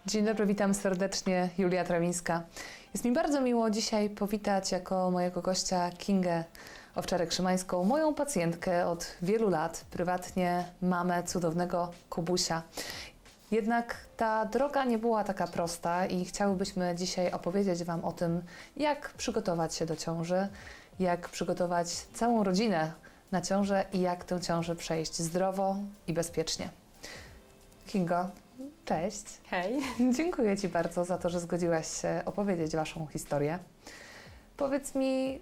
Dzień dobry, witam serdecznie, Julia Trawińska. Jest mi bardzo miło dzisiaj powitać jako mojego gościa Kingę Owczarek-Szymańską, moją pacjentkę od wielu lat, prywatnie mamę cudownego Kubusia. Jednak ta droga nie była taka prosta i chciałybyśmy dzisiaj opowiedzieć Wam o tym, jak przygotować się do ciąży, jak przygotować całą rodzinę na ciążę i jak tę ciążę przejść zdrowo i bezpiecznie. Kingo, cześć. Hej. Dziękuję Ci bardzo za to, że zgodziłaś się opowiedzieć Waszą historię. Powiedz mi,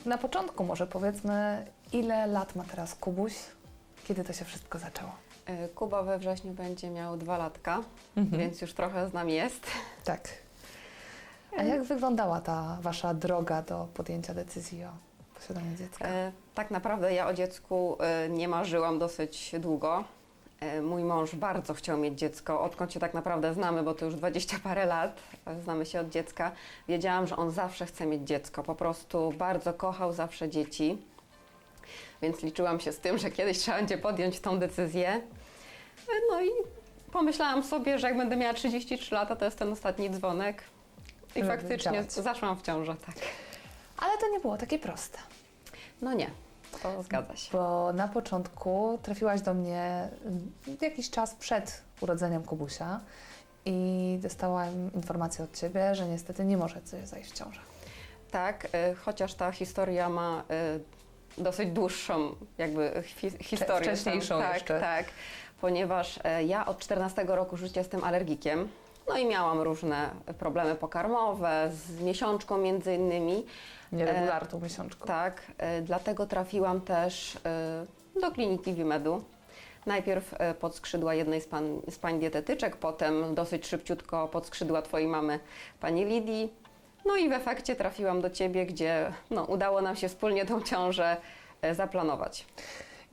na początku może powiedzmy, ile lat ma teraz Kubuś? Kiedy to się wszystko zaczęło? Kuba we wrześniu będzie miał 2 latka, więc już trochę z nami jest. Tak. A jak wyglądała ta Wasza droga do podjęcia decyzji o posiadaniu dziecka? Tak naprawdę ja o dziecku nie marzyłam dosyć długo. Mój mąż bardzo chciał mieć dziecko, odkąd się tak naprawdę znamy, bo to już 20 parę lat, znamy się od dziecka. Wiedziałam, że on zawsze chce mieć dziecko, po prostu bardzo kochał zawsze dzieci. Więc liczyłam się z tym, że kiedyś trzeba będzie podjąć tą decyzję. No i pomyślałam sobie, że jak będę miała 33 lata, to jest ten ostatni dzwonek. I Żeby faktycznie działać. zaszłam w ciążę, tak. Ale to nie było takie proste, No nie, to zgadza się. bo na początku trafiłaś do mnie jakiś czas przed urodzeniem Kubusia i dostałam informację od Ciebie, że niestety nie może zajść w ciążę. Tak, chociaż ta historia ma dosyć dłuższą jakby historię. Wcześniejszą tak, jeszcze. Tak, ponieważ ja od 14 roku życia jestem alergikiem. No i miałam różne problemy pokarmowe, z miesiączką między innymi. Nieregularną miesiączką. Tak, dlatego trafiłam też do kliniki Vimedu. Najpierw pod skrzydła jednej z pań dietetyczek, potem dosyć szybciutko pod skrzydła Twojej mamy, pani Lidii. No i w efekcie trafiłam do Ciebie, gdzie udało nam się wspólnie tą ciążę zaplanować.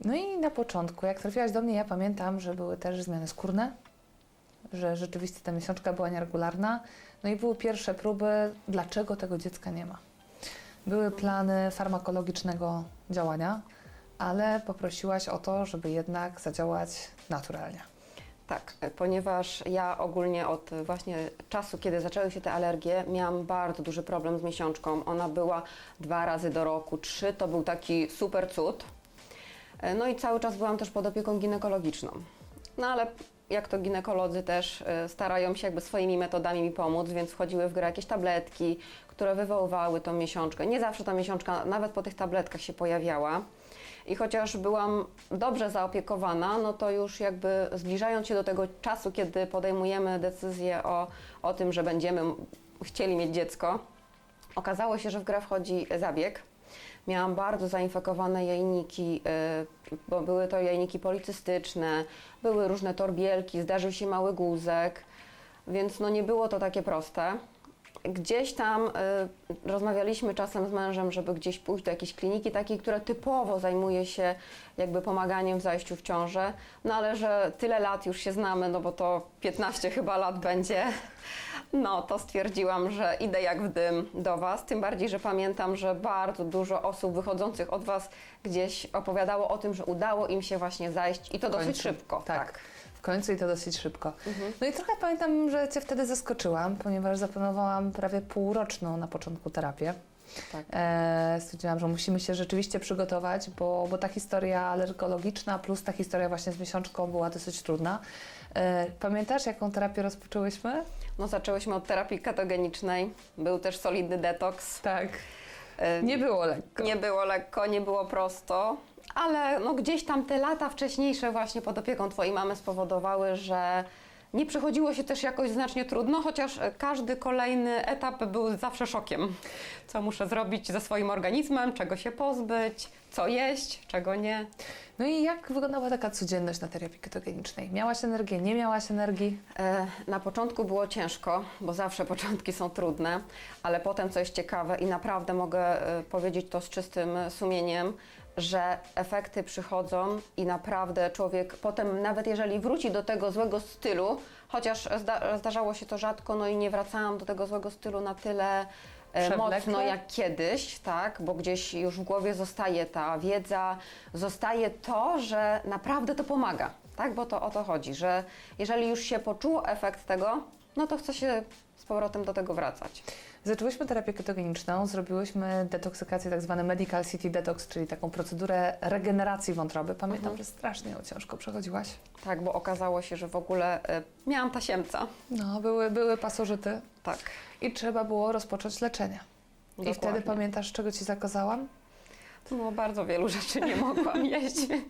No i na początku, jak trafiłaś do mnie, ja pamiętam, że były też zmiany skórne, że rzeczywiście ta miesiączka była nieregularna. No i były pierwsze próby, dlaczego tego dziecka nie ma. Były plany farmakologicznego działania, ale poprosiłaś o to, żeby jednak zadziałać naturalnie. Tak, ponieważ ja ogólnie od właśnie czasu, kiedy zaczęły się te alergie, miałam bardzo duży problem z miesiączką. Ona była 2 razy do roku, 3 to był taki super cud. No i cały czas byłam też pod opieką ginekologiczną. No ale jak to ginekolodzy też starają się jakby swoimi metodami mi pomóc, więc wchodziły w grę jakieś tabletki, które wywoływały tą miesiączkę. Nie zawsze ta miesiączka nawet po tych tabletkach się pojawiała. I chociaż byłam dobrze zaopiekowana, no to już jakby zbliżając się do tego czasu, kiedy podejmujemy decyzję o tym, że będziemy chcieli mieć dziecko, okazało się, że w grę wchodzi zabieg. Miałam bardzo zainfekowane jajniki, bo były to jajniki policystyczne, były różne torbielki, zdarzył się mały guzek, więc nie było to takie proste. Gdzieś tam rozmawialiśmy czasem z mężem, żeby gdzieś pójść do jakiejś kliniki takiej, która typowo zajmuje się jakby pomaganiem w zajściu w ciążę, no ale że tyle lat już się znamy, no bo to 15 chyba lat będzie, no to stwierdziłam, że idę jak w dym do Was, tym bardziej, że pamiętam, że bardzo dużo osób wychodzących od Was gdzieś opowiadało o tym, że udało im się właśnie zajść i to dosyć szybko. Tak. W końcu i to dosyć szybko. No i trochę pamiętam, że Cię wtedy zaskoczyłam, ponieważ zaplanowałam prawie półroczną na początku terapię. Tak. Stwierdziłam, że musimy się rzeczywiście przygotować, bo ta historia alergologiczna plus ta historia właśnie z miesiączką była dosyć trudna. Pamiętasz, jaką terapię rozpoczęłyśmy? No zaczęłyśmy od terapii ketogenicznej, był też solidny detoks. Tak. Nie było lekko. Nie było lekko, nie było prosto, ale gdzieś tam te lata wcześniejsze właśnie pod opieką Twojej mamy spowodowały, że nie przychodziło się też jakoś znacznie trudno, chociaż każdy kolejny etap był zawsze szokiem. Co muszę zrobić ze swoim organizmem, czego się pozbyć, co jeść, czego nie. No i jak wyglądała taka codzienność na terapii ketogenicznej? Miałaś energię, nie miałaś energii? Na początku było ciężko, bo zawsze początki są trudne, ale potem, co jest ciekawe i naprawdę mogę powiedzieć to z czystym sumieniem, że efekty przychodzą i naprawdę człowiek potem, nawet jeżeli wróci do tego złego stylu, chociaż zdarzało się to rzadko, no i nie wracałam do tego złego stylu na tyle mocno jak kiedyś, tak, bo gdzieś już w głowie zostaje ta wiedza, zostaje to, że naprawdę to pomaga, tak, bo to o to chodzi, że jeżeli już się poczuło efekt tego, no to chce się z powrotem do tego wracać. Zaczęłyśmy terapię ketogeniczną, zrobiłyśmy detoksykację, tak zwane Medical City Detox, czyli taką procedurę regeneracji wątroby. Pamiętam, że strasznie ją ciężko przechodziłaś. Tak, bo okazało się, że w ogóle miałam tasiemca. No, były pasożyty Tak. i trzeba było rozpocząć leczenie. I Dokładnie. wtedy pamiętasz, czego Ci zakazałam? No, bardzo wielu rzeczy nie mogłam jeść, więc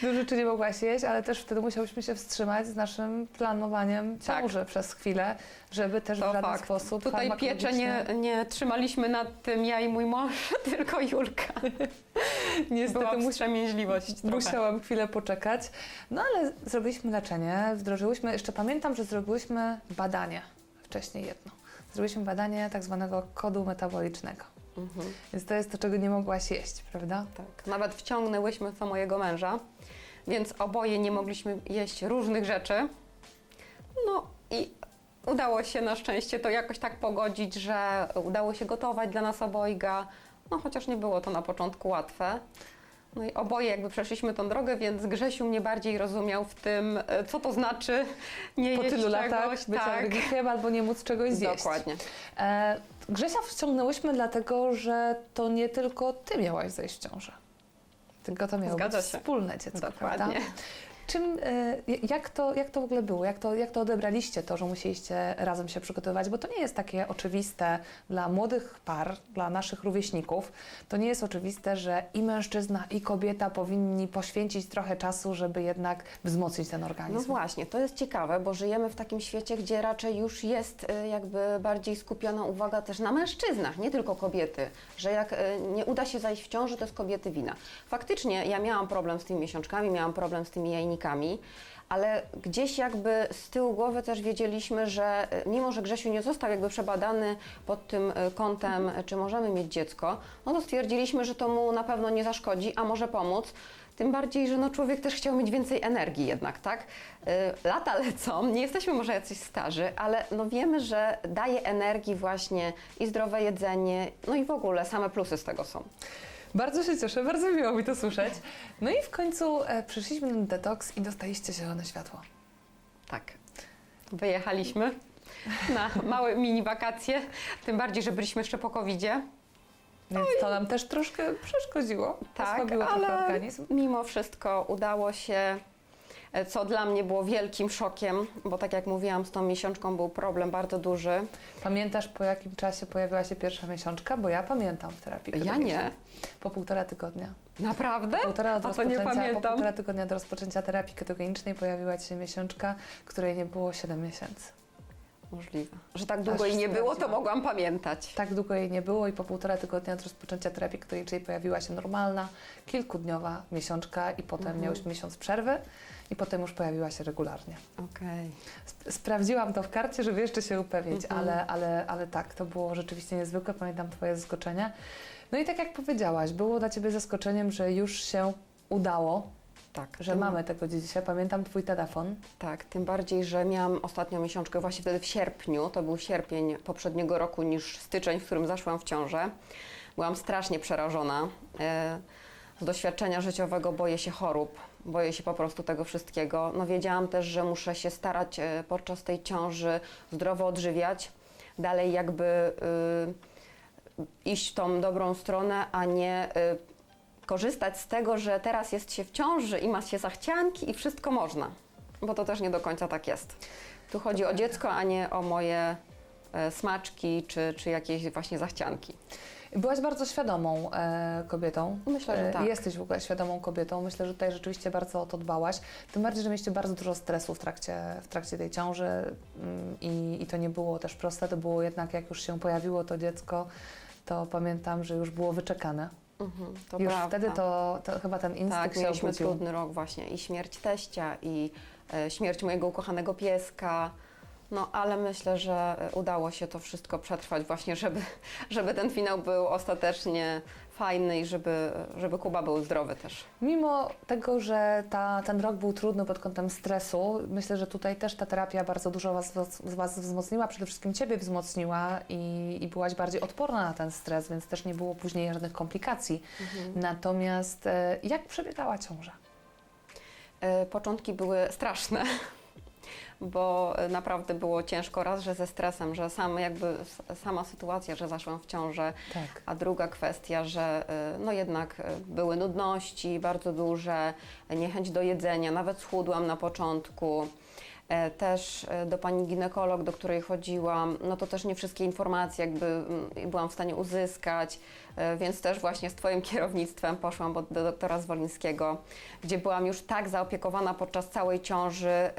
Dużo rzeczy nie mogłaś jeść, ale też wtedy musiałyśmy się wstrzymać z naszym planowaniem Tak. ciąży przez chwilę, żeby też w to żaden fakt. sposób Tutaj piecze farmakologicznie- nie trzymaliśmy nad tym ja i mój mąż, tylko Julka. Niestety Była wstrzemięźliwość trochę. musiałam chwilę poczekać. No ale zrobiliśmy leczenie, wdrożyłyśmy, jeszcze pamiętam, że zrobiłyśmy badanie, wcześniej jedno. Zrobiliśmy badanie tak zwanego kodu metabolicznego. Więc to jest to, czego nie mogłaś jeść, prawda? Tak. Nawet wciągnęłyśmy w to mojego męża, więc oboje nie mogliśmy jeść różnych rzeczy. No i udało się na szczęście to jakoś tak pogodzić, że udało się gotować dla nas obojga, no chociaż nie było to na początku łatwe. No i oboje jakby przeszliśmy tą drogę, więc Grzesiu mnie bardziej rozumiał w tym, co to znaczy nie Po jeść tylu czegoś. latach bycia Tak, alergikiem albo nie móc czegoś zjeść. dokładnie. Grzesia wciągnęłyśmy dlatego, że to nie tylko Ty miałaś zajść w ciążę. Tylko to miało Zgadza być się. wspólne dziecko, Dokładnie. prawda? Czym, jak to w ogóle było? Jak to odebraliście to, że musieliście razem się przygotowywać? Bo to nie jest takie oczywiste dla młodych par, dla naszych rówieśników. To nie jest oczywiste, że i mężczyzna, i kobieta powinni poświęcić trochę czasu, żeby jednak wzmocnić ten organizm. No właśnie, to jest ciekawe, bo żyjemy w takim świecie, gdzie raczej już jest jakby bardziej skupiona uwaga też na mężczyznach, nie tylko kobiety, że jak nie uda się zajść w ciąży, to jest kobiety wina. Faktycznie ja miałam problem z tymi miesiączkami, miałam problem z tymi jajnikami, ale gdzieś jakby z tyłu głowy też wiedzieliśmy, że mimo, że Grzesiu nie został jakby przebadany pod tym kątem, czy możemy mieć dziecko, no to stwierdziliśmy, że to mu na pewno nie zaszkodzi, a może pomóc. Tym bardziej, że no człowiek też chciał mieć więcej energii jednak, tak? Lata lecą, nie jesteśmy może jacyś starzy, ale no wiemy, że daje energii właśnie i zdrowe jedzenie, no i w ogóle same plusy z tego są. Bardzo się cieszę, bardzo miło mi to słyszeć. No i w końcu przyszliśmy na detoks i dostaliście zielone światło. Tak. Wyjechaliśmy na małe mini wakacje, tym bardziej, że byliśmy jeszcze po COVID-zie. Więc to nam też troszkę przeszkodziło. Tak, Osłabiło trochę ale organizm. mimo wszystko udało się, co dla mnie było wielkim szokiem, bo tak jak mówiłam, z tą miesiączką był problem bardzo duży. Pamiętasz, po jakim czasie pojawiła się pierwsza miesiączka? Bo ja pamiętam w terapii Ja ketogenicznej. nie. Po 1,5 tygodnia. Naprawdę? Po to nie pamiętam. 1,5 tygodnia do rozpoczęcia terapii ketogenicznej pojawiła Ci się miesiączka, której nie było 7 miesięcy. Możliwe. Że tak długo Aż jej nie było, to sprawdziłam. mogłam pamiętać. Tak długo jej nie było i po 1,5 tygodnia od rozpoczęcia terapii ketogenicznej pojawiła się normalna, kilkudniowa miesiączka i potem miałyśmy miesiąc przerwy i potem już pojawiła się regularnie. Okej. Sprawdziłam to w karcie, żeby jeszcze się upewnić, ale tak, to było rzeczywiście niezwykłe. Pamiętam Twoje zaskoczenia. No i tak jak powiedziałaś, było dla Ciebie zaskoczeniem, że już się udało, Tak. że mamy tego dzisiaj. Pamiętam Twój telefon. Tak, tym bardziej, że miałam ostatnią miesiączkę właśnie wtedy w sierpniu, to był sierpień poprzedniego roku niż styczeń, w którym zaszłam w ciążę. Byłam strasznie przerażona. Z doświadczenia życiowego boję się chorób, boję się po prostu tego wszystkiego. No wiedziałam też, że muszę się starać podczas tej ciąży zdrowo odżywiać, dalej jakby iść w tą dobrą stronę, a nie korzystać z tego, że teraz jest się w ciąży i ma się zachcianki i wszystko można, bo to też nie do końca tak jest. Tu chodzi o dziecko, a nie o moje smaczki czy jakieś właśnie zachcianki. Byłaś bardzo świadomą kobietą. Myślę, że tak. Jesteś w ogóle świadomą kobietą. Myślę, że tutaj rzeczywiście bardzo o to dbałaś. Tym bardziej, że mieliście bardzo dużo stresu w trakcie tej ciąży i to nie było też proste. To było jednak, jak już się pojawiło to dziecko, to pamiętam, że już było wyczekane. To Już prawda. wtedy to chyba ten instynkt Tak, się mieliśmy obudził. trudny rok właśnie i śmierć teścia i śmierć mojego ukochanego pieska. No ale myślę, że udało się to wszystko przetrwać właśnie, żeby ten finał był ostatecznie fajny i żeby Kuba był zdrowy też. Mimo tego, że ten rok był trudny pod kątem stresu, myślę, że tutaj też ta terapia bardzo dużo was wzmocniła, przede wszystkim Ciebie wzmocniła i byłaś bardziej odporna na ten stres, więc też nie było później żadnych komplikacji. Natomiast jak przebiegała ciąża? Początki były straszne. bo naprawdę było ciężko, raz, że ze stresem, że sama sytuacja, że zaszłam w ciążę, Tak. a druga kwestia, że no jednak były nudności bardzo duże, niechęć do jedzenia, nawet schudłam na początku. Też do pani ginekolog, do której chodziłam, no to też nie wszystkie informacje byłam w stanie uzyskać, więc też właśnie z Twoim kierownictwem poszłam do doktora Zwolińskiego, gdzie byłam już tak zaopiekowana podczas całej ciąży,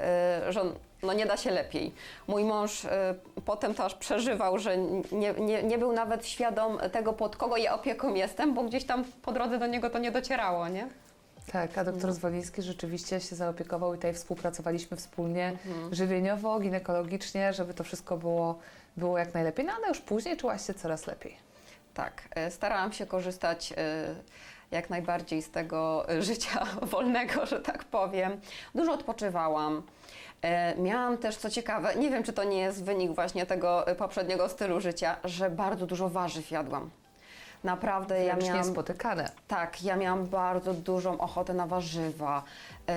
że no nie da się lepiej. Mój mąż potem to aż przeżywał, że nie był nawet świadom tego, pod kogo ja opieką jestem, bo gdzieś tam po drodze do niego to nie docierało, nie? Tak, a doktor Zwoliński rzeczywiście się zaopiekował i tutaj współpracowaliśmy wspólnie żywieniowo, ginekologicznie, żeby to wszystko było jak najlepiej. No ale już później czułaś się coraz lepiej. Tak, starałam się korzystać jak najbardziej z tego życia wolnego, że tak powiem. Dużo odpoczywałam. Miałam też, co ciekawe, nie wiem, czy to nie jest wynik właśnie tego poprzedniego stylu życia, że bardzo dużo warzyw jadłam. Naprawdę ja miałam... niespotykane. Tak, ja miałam bardzo dużą ochotę na warzywa,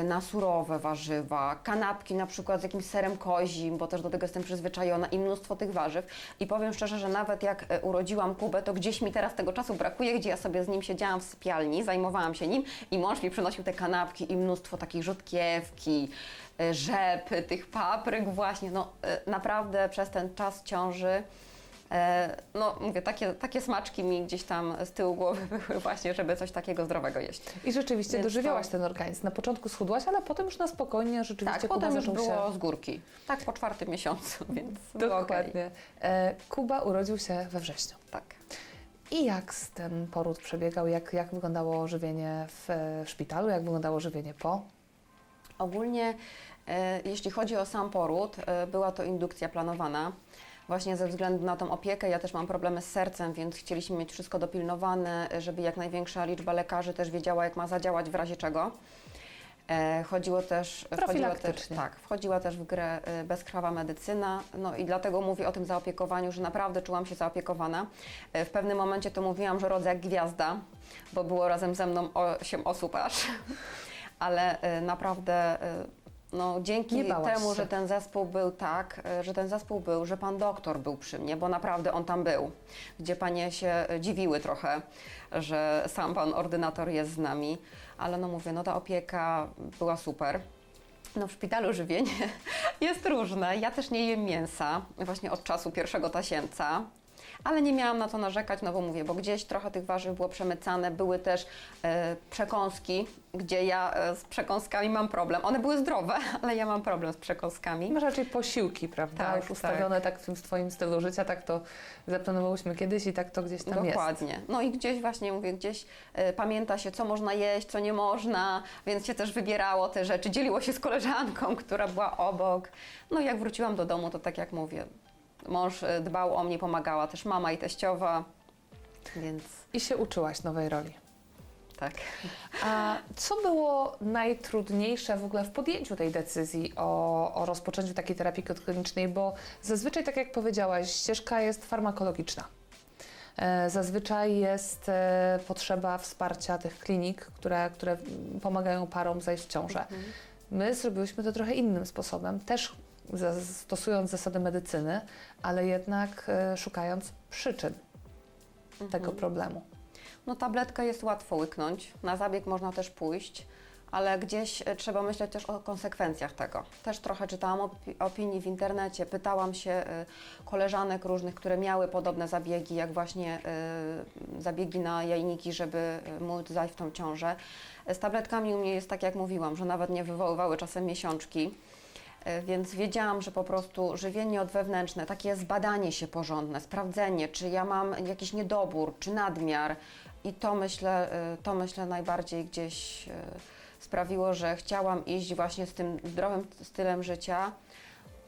na surowe warzywa, kanapki na przykład z jakimś serem kozim, bo też do tego jestem przyzwyczajona i mnóstwo tych warzyw. I powiem szczerze, że nawet jak urodziłam Kubę, to gdzieś mi teraz tego czasu brakuje, gdzie ja sobie z nim siedziałam w sypialni, zajmowałam się nim i mąż mi przynosił te kanapki i mnóstwo takiej rzodkiewki, rzepy, tych papryk właśnie. No naprawdę przez ten czas ciąży no mówię, takie smaczki mi gdzieś tam z tyłu głowy były właśnie, żeby coś takiego zdrowego jeść. I rzeczywiście Więc dożywiałaś ten organizm. Na początku schudłaś, ale potem już na spokojnie rzeczywiście Tak, Kuba potem już zaczął było się... z górki. Tak, po 4. miesiącu, więc było okej. Dokładnie. Kuba urodził się we wrześniu. Tak. I jak ten poród przebiegał? Jak wyglądało żywienie w szpitalu? Jak wyglądało żywienie po? Ogólnie, jeśli chodzi o sam poród, była to indukcja planowana. Właśnie ze względu na tą opiekę, ja też mam problemy z sercem, więc chcieliśmy mieć wszystko dopilnowane, żeby jak największa liczba lekarzy też wiedziała, jak ma zadziałać w razie czego. Wchodziła też w grę bezkrwawa medycyna, no i dlatego mówię o tym zaopiekowaniu, że naprawdę czułam się zaopiekowana. W pewnym momencie to mówiłam, że rodzę jak gwiazda, bo było razem ze mną 8 osób aż, ale naprawdę... No, dzięki temu, że ten zespół był że pan doktor był przy mnie, bo naprawdę on tam był, gdzie panie się dziwiły trochę, że sam pan ordynator jest z nami, ale no mówię, no ta opieka była super. No w szpitalu żywienie jest różne, ja też nie jem mięsa, właśnie od czasu pierwszego tasiemca. Ale nie miałam na to narzekać, no bo mówię, bo gdzieś trochę tych warzyw było przemycane, były też przekąski, gdzie ja z przekąskami mam problem. One były zdrowe, ale ja mam problem z przekąskami. Masz raczej posiłki, prawda? Tak, Już ustawione tak w Twoim stylu życia, tak to zaplanowałyśmy kiedyś i tak to gdzieś tam jest. Dokładnie. No i gdzieś właśnie mówię, pamięta się, co można jeść, co nie można, więc się też wybierało te rzeczy, dzieliło się z koleżanką, która była obok. No i jak wróciłam do domu, to tak jak mówię, mąż dbał o mnie, pomagała też mama i teściowa, więc... I się uczyłaś nowej roli. Tak. A co było najtrudniejsze w ogóle w podjęciu tej decyzji o rozpoczęciu takiej terapii klinicznej? Bo zazwyczaj, tak jak powiedziałaś, ścieżka jest farmakologiczna. Zazwyczaj jest potrzeba wsparcia tych klinik, które pomagają parom zajść w ciążę. My zrobiłyśmy to trochę innym sposobem, też stosując zasady medycyny, ale jednak szukając przyczyn tego problemu. No tabletkę jest łatwo łyknąć, na zabieg można też pójść, ale gdzieś trzeba myśleć też o konsekwencjach tego. Też trochę czytałam opinii w internecie, pytałam się koleżanek różnych, które miały podobne zabiegi, jak właśnie zabiegi na jajniki, żeby móc zajść w tą ciążę. Z tabletkami u mnie jest tak, jak mówiłam, że nawet nie wywoływały czasem miesiączki. Więc wiedziałam, że po prostu żywienie odwewnętrzne, takie zbadanie się porządne, sprawdzenie, czy ja mam jakiś niedobór, czy nadmiar i to myślę najbardziej gdzieś sprawiło, że chciałam iść właśnie z tym zdrowym stylem życia.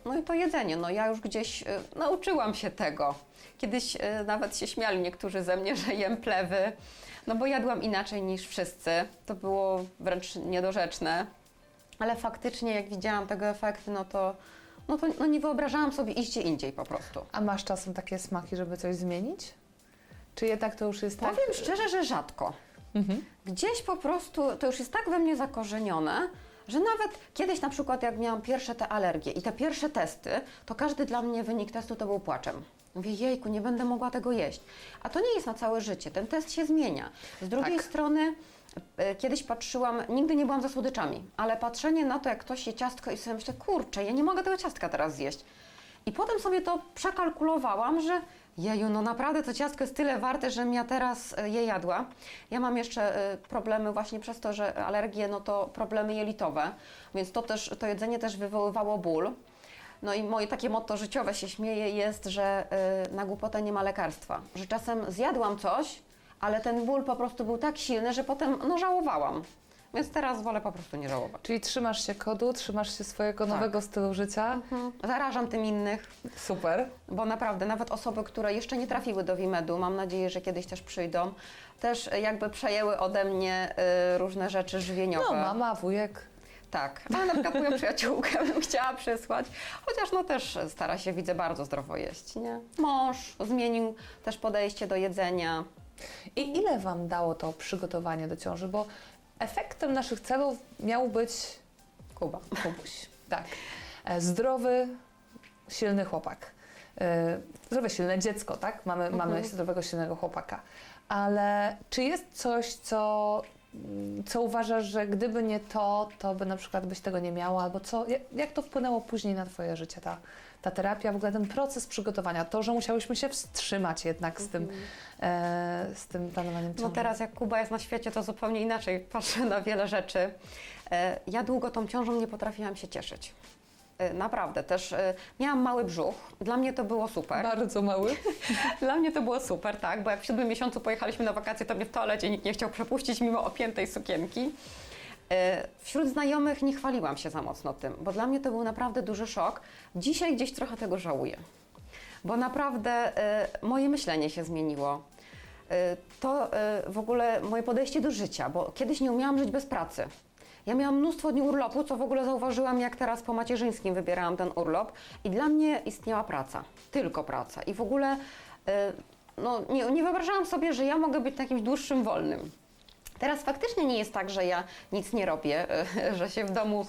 No i to jedzenie, no ja już gdzieś nauczyłam się tego. Kiedyś nawet się śmiali niektórzy ze mnie, że jem plewy, no bo jadłam inaczej niż wszyscy. To było wręcz niedorzeczne. Ale faktycznie jak widziałam tego efekty, no to nie wyobrażałam sobie iść gdzie indziej po prostu. A masz czasem takie smaki, żeby coś zmienić? Czy jednak to już jest tak? Powiem szczerze, że rzadko. Gdzieś po prostu to już jest tak we mnie zakorzenione, że nawet kiedyś na przykład jak miałam pierwsze te alergie i te pierwsze testy, to każdy dla mnie wynik testu to był płaczem. Mówię, jejku, nie będę mogła tego jeść. A to nie jest na całe życie, ten test się zmienia. Z drugiej strony kiedyś patrzyłam, nigdy nie byłam za słodyczami, ale patrzenie na to, jak ktoś je ciastko i sobie myślę, kurczę, ja nie mogę tego ciastka teraz zjeść. I potem sobie to przekalkulowałam, że jeju, no naprawdę to ciastko jest tyle warte, żebym ja teraz je jadła. Ja mam jeszcze problemy właśnie przez to, że alergie, no to problemy jelitowe, więc to jedzenie też wywoływało ból. No i moje takie motto życiowe, się śmieję, jest, że na głupotę nie ma lekarstwa. Że czasem zjadłam coś, ale ten ból po prostu był tak silny, że potem no, żałowałam. Więc teraz wolę po prostu nie żałować. Czyli trzymasz się kodu, trzymasz się swojego nowego stylu życia. Zarażam tym innych, Super. bo naprawdę nawet osoby, które jeszcze nie trafiły do WIMED-u, mam nadzieję, że kiedyś też przyjdą, też jakby przejęły ode mnie różne rzeczy żywieniowe. No, mama, wujek. Tak, ale na przykład moją przyjaciółkę bym chciała przysłać, chociaż no też stara się, widzę, bardzo zdrowo jeść, nie? Mąż zmienił też podejście do jedzenia. I ile Wam dało to przygotowanie do ciąży? Bo efektem naszych celów miał być Kubuś. Tak. Zdrowy, silny chłopak. Zdrowe, silne dziecko, tak? Mamy zdrowego, silnego chłopaka. Ale czy jest coś, co uważasz, że gdyby nie to, to by na przykład byś tego nie miała? Albo jak to wpłynęło później na Twoje życie, ta terapia, w ogóle ten proces przygotowania? To, że musiałyśmy się wstrzymać jednak z tym planowaniem ciąży. No teraz jak Kuba jest na świecie, to zupełnie inaczej patrzę na wiele rzeczy. Ja długo tą ciążą nie potrafiłam się cieszyć. Naprawdę, też miałam mały brzuch, dla mnie to było super. Bardzo mały. Dla mnie to było super, tak, bo jak w 7 miesiącu pojechaliśmy na wakacje, to mnie w toalecie nikt nie chciał przepuścić mimo opiętej sukienki. Wśród znajomych nie chwaliłam się za mocno tym, bo dla mnie to był naprawdę duży szok. Dzisiaj gdzieś trochę tego żałuję, bo naprawdę moje myślenie się zmieniło. To w ogóle moje podejście do życia, bo kiedyś nie umiałam żyć bez pracy. Ja miałam mnóstwo dni urlopu, co w ogóle zauważyłam, jak teraz po macierzyńskim wybierałam ten urlop i dla mnie istniała praca, tylko praca i w ogóle no, nie wyobrażałam sobie, że ja mogę być takim dłuższym wolnym. Teraz faktycznie nie jest tak, że ja nic nie robię, że się w domu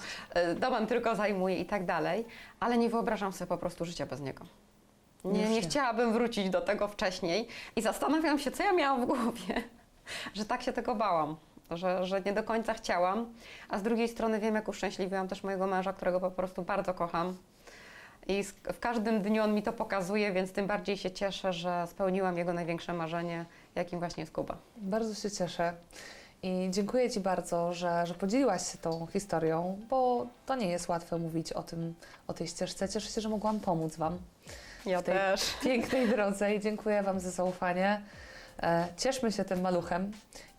domem tylko zajmuję i tak dalej, ale nie wyobrażam sobie po prostu życia bez niego. Nie chciałabym wrócić do tego wcześniej i zastanawiam się, co ja miałam w głowie, że tak się tego bałam. Że nie do końca chciałam, a z drugiej strony wiem, jak uszczęśliwiłam też mojego męża, którego po prostu bardzo kocham. I w każdym dniu on mi to pokazuje, więc tym bardziej się cieszę, że spełniłam jego największe marzenie, jakim właśnie jest Kuba. Bardzo się cieszę i dziękuję Ci bardzo, że podzieliłaś się tą historią, bo to nie jest łatwe mówić o tej ścieżce. Cieszę się, że mogłam pomóc Wam Ja w tej też. pięknej drodze i dziękuję Wam za zaufanie. Cieszmy się tym maluchem.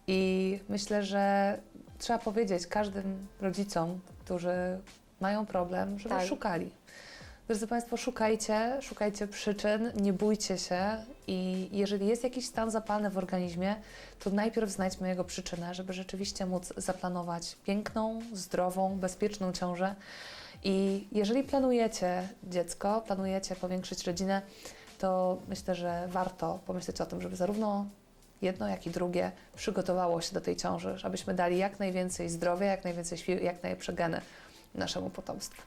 I myślę, że trzeba powiedzieć każdym rodzicom, którzy mają problem, żeby szukali. Drodzy Państwo, szukajcie przyczyn, nie bójcie się i jeżeli jest jakiś stan zapalny w organizmie, to najpierw znajdźmy jego przyczynę, żeby rzeczywiście móc zaplanować piękną, zdrową, bezpieczną ciążę. I jeżeli planujecie dziecko, planujecie powiększyć rodzinę, to myślę, że warto pomyśleć o tym, żeby zarówno jedno, jak i drugie przygotowało się do tej ciąży, żebyśmy dali jak najwięcej zdrowia, jak najwięcej sił, jak najlepsze geny naszemu potomstwu.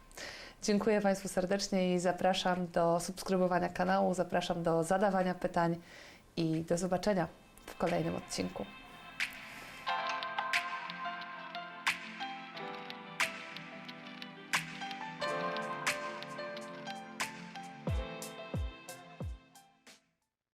Dziękuję Państwu serdecznie i zapraszam do subskrybowania kanału, zapraszam do zadawania pytań i do zobaczenia w kolejnym odcinku.